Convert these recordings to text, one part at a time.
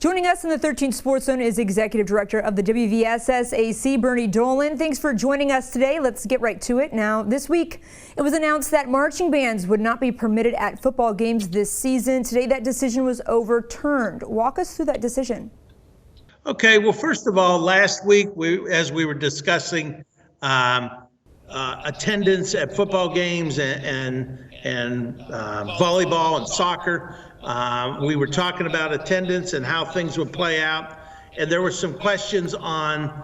Joining us in the 13 Sports Zone is Executive Director of the WVSSAC, Bernie Dolan. Thanks for joining us today. Let's get right to it. Now, this week, it was announced that marching bands would not be permitted at football games this season. Today, that decision was overturned. Walk us through that decision. Okay, well, first of all, last week, as we were discussing attendance at football games and volleyball and soccer, we were talking about attendance and how things would play out. And there were some questions on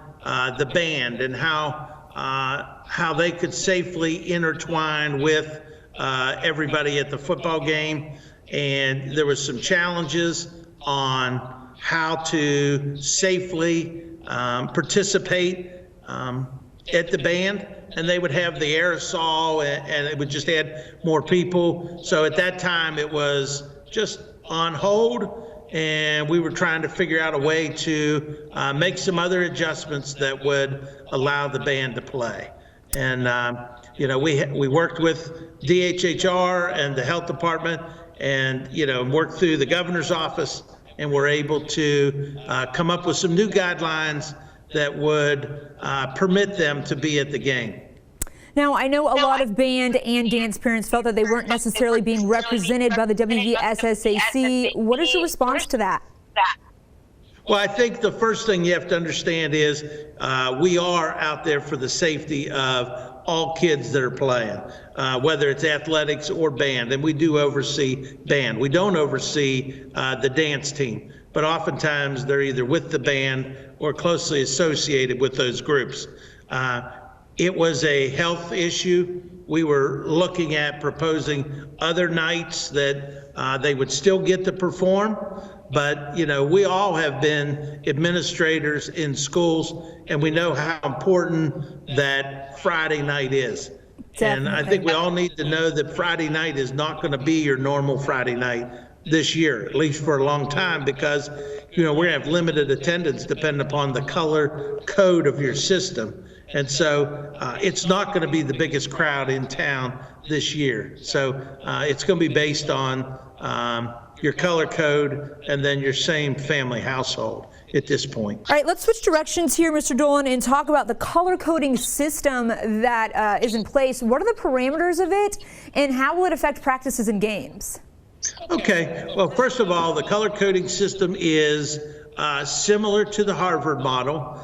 the band and how they could safely intertwine with everybody at the football game. And there was some challenges on how to safely participate at the band, and they would have the aerosol and it would just add more people. So at that time it was just on hold, and we were trying to figure out a way to make some other adjustments that would allow the band to play. And you know, we worked with DHHR and the health department, and worked through the governor's office, and we're able to come up with some new guidelines that would permit them to be at the game. Now, I know a lot of band and dance parents felt that they weren't necessarily being represented by the WVSSAC. What is your response to that? Well, I think the first thing you have to understand is we are out there for the safety of all kids that are playing, whether it's athletics or band, and we do oversee band. We don't oversee the dance team, but oftentimes they're either with the band or closely associated with those groups. It was a health issue. We were looking at proposing other nights that they would still get to perform. But, we all have been administrators in schools, and we know how important that Friday night is. Definitely. And I think we all need to know that Friday night is not going to be your normal Friday night this year, at least for a long time, because, we're going to have limited attendance depending upon the color code of your system. And so it's not going to be the biggest crowd in town this year. So it's going to be based on your color code and then your same family household at this point. All right, let's switch directions here, Mr. Dolan, and talk about the color coding system that is in place. What are the parameters of it, and how will it affect practices and games? Okay, well, first of all, the color coding system is similar to the Harvard model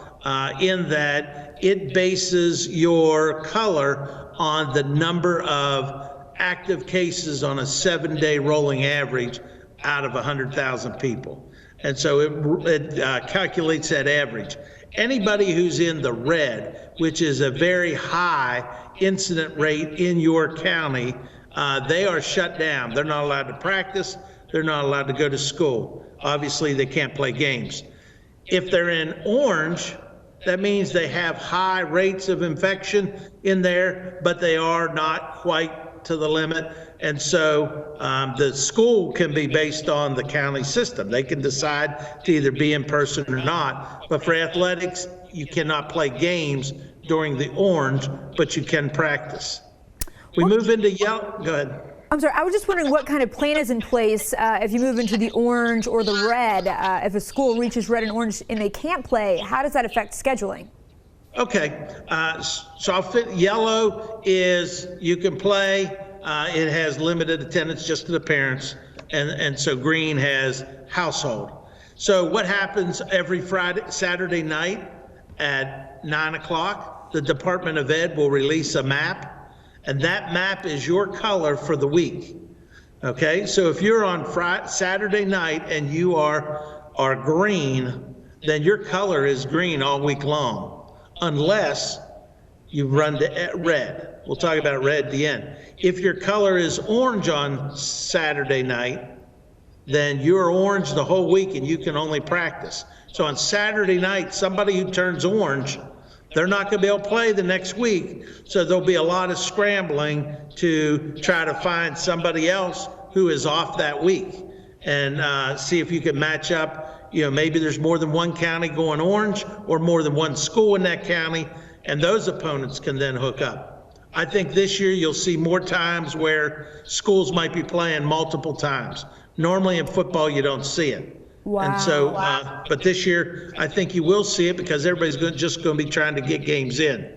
in that it bases your color on the number of active cases on a 7-day rolling average out of 100,000 people. And so it calculates that average. Anybody who's in the red, which is a very high incident rate in your county, they are shut down. They're not allowed to practice. They're not allowed to go to school. Obviously, they can't play games. If they're in orange, that means they have high rates of infection in there, but they are not quite to the limit. And so the school can be based on the county system. They can decide to either be in person or not. But for athletics, you cannot play games during the orange, but you can practice. We move into yellow. Go ahead. I'm sorry, I was just wondering what kind of plan is in place if you move into the orange or the red. If a school reaches red and orange and they can't play, how does that affect scheduling? Okay, so I'll fit. Yellow is you can play. It has limited attendance just to the parents, and so green has household. So what happens every Saturday night at 9 o'clock, the Department of Ed will release a map, and that map is your color for the week. Okay, so if you're on Saturday night and you are green, then your color is green all week long, unless you run to red. We'll talk about red at the end. If your color is orange on Saturday night, then you're orange the whole week and you can only practice. So on Saturday night, somebody who turns orange, they're not going to be able to play the next week. So there'll be a lot of scrambling to try to find somebody else who is off that week and see if you can match up. Maybe there's more than one county going orange or more than one school in that county, and those opponents can then hook up. I think this year you'll see more times where schools might be playing multiple times. Normally in football, you don't see it. Wow. And so, but this year, I think you will see it because everybody's just going to be trying to get games in.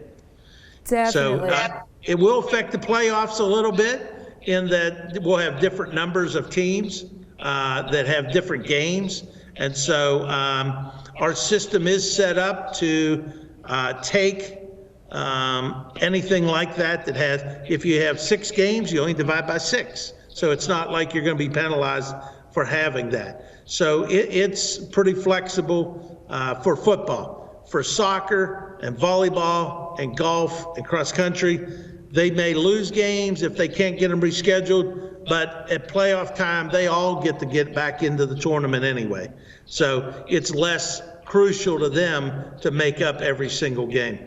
Definitely. So it will affect the playoffs a little bit in that we'll have different numbers of teams that have different games. And so our system is set up to take anything like that has, if you have 6 games, you only divide by 6. So it's not like you're going to be penalized for having that. So it's pretty flexible for football. For soccer and volleyball and golf and cross country, they may lose games if they can't get them rescheduled, but at playoff time, they all get back into the tournament anyway. So it's less crucial to them to make up every single game.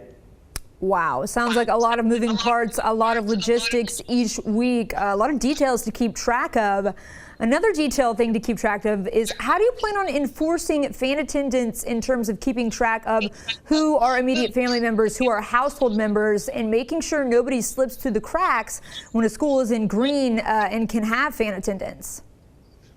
Wow, sounds like a lot of moving parts, a lot of logistics each week, a lot of details to keep track of. Another detailed thing to keep track of is how do you plan on enforcing fan attendance in terms of keeping track of who are immediate family members, who are household members, and making sure nobody slips through the cracks when a school is in green and can have fan attendance?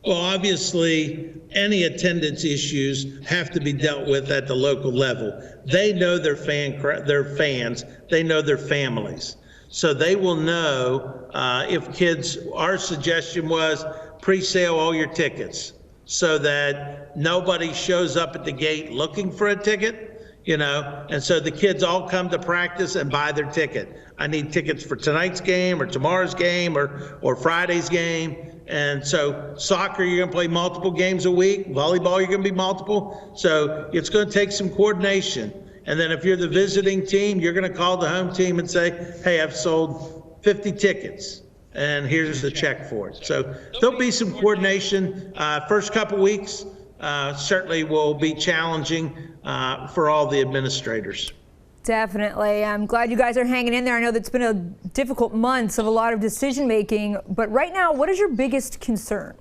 Well, obviously, any attendance issues have to be dealt with at the local level. They know their fans, they know their families. So they will know if kids, our suggestion was pre-sale all your tickets so that nobody shows up at the gate looking for a ticket, and so the kids all come to practice and buy their ticket. I need tickets for tonight's game or tomorrow's game or Friday's game. And so soccer, you're going to play multiple games a week. Volleyball, you're going to be multiple. So it's going to take some coordination. And then if you're the visiting team, you're going to call the home team and say, hey, I've sold 50 tickets and here's the check for it. So there'll be some coordination. First couple weeks certainly will be challenging for all the administrators. Definitely. I'm glad you guys are hanging in there. I know that's been a difficult months of a lot of decision making, but right now, what is your biggest concern?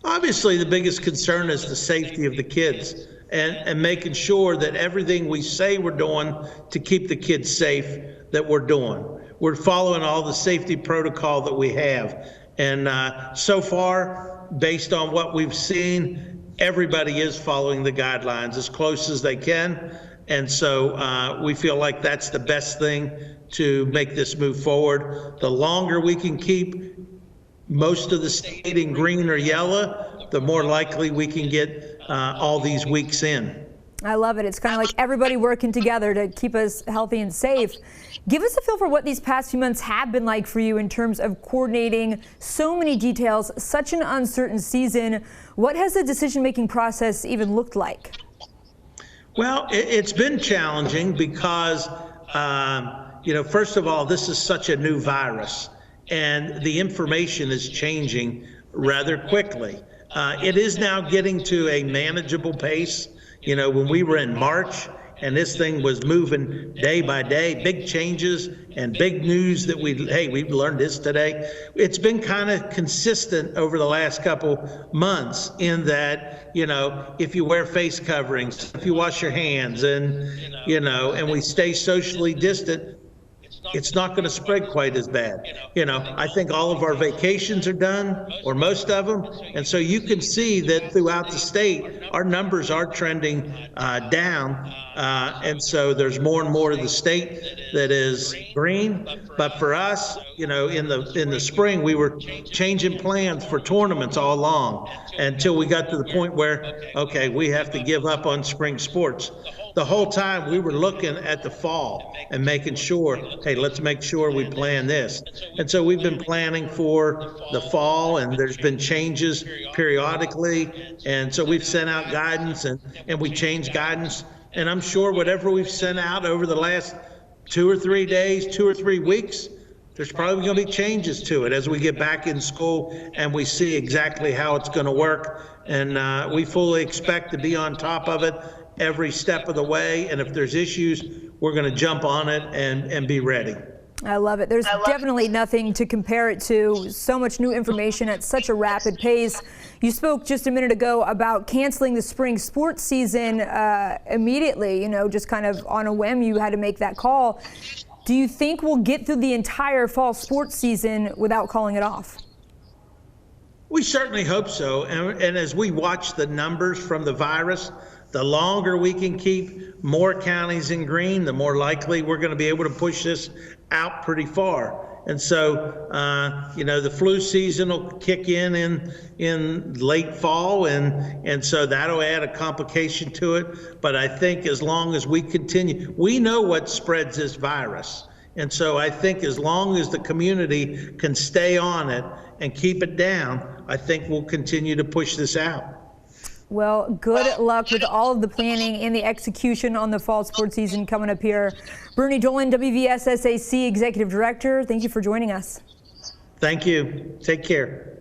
Obviously, the biggest concern is the safety of the kids and making sure that everything we say we're doing to keep the kids safe, that we're doing. We're following all the safety protocol that we have. And so far, based on what we've seen, everybody is following the guidelines as close as they can. And so we feel like that's the best thing to make this move forward. The longer we can keep most of the state in green or yellow, the more likely we can get all these weeks in. I love it. It's kind of like everybody working together to keep us healthy and safe. Give us a feel for what these past few months have been like for you in terms of coordinating so many details, such an uncertain season. What has the decision-making process even looked like? Well, it's been challenging because, first of all, this is such a new virus and the information is changing rather quickly. It is now getting to a manageable pace. When we were in March and this thing was moving day by day, big changes and big news that we've learned this today. It's been kind of consistent over the last couple months in that, if you wear face coverings, if you wash your hands and we stay socially distant, it's not going to spread quite as bad. I think all of our vacations are done, or most of them. And so you can see that throughout the state, our numbers are trending down. And so there's more and more of the state that is green. But for us, in the spring, we were changing plans for tournaments all along until we got to the point where, okay, we have to give up on spring sports. The whole time we were looking at the fall and making sure, hey, let's make sure we plan this. And so we've been planning for the fall, and there's been changes periodically. And so we've sent out guidance and we changed guidance. And I'm sure whatever we've sent out over the last 2 or 3 days, 2 or 3 weeks, there's probably going to be changes to it as we get back in school and we see exactly how it's going to work. And we fully expect to be on top of it every step of the way, and if there's issues, we're going to jump on it and be ready. I love it. There's definitely nothing to compare it to. So much new information at such a rapid pace. You spoke just a minute ago about canceling the spring sports season immediately, just kind of on a whim you had to make that call. Do you think we'll get through the entire fall sports season without calling it off? We certainly hope so. And as we watch the numbers from the virus, the longer we can keep more counties in green, the more likely we're going to be able to push this out pretty far. And so, the flu season will kick in late fall, and so that'll add a complication to it. But I think as long as we continue, we know what spreads this virus. And so I think as long as the community can stay on it and keep it down, I think we'll continue to push this out. Well, good luck with all of the planning and the execution on the fall sports season coming up here. Bernie Dolan, WVSSAC Executive Director, thank you for joining us. Thank you. Take care.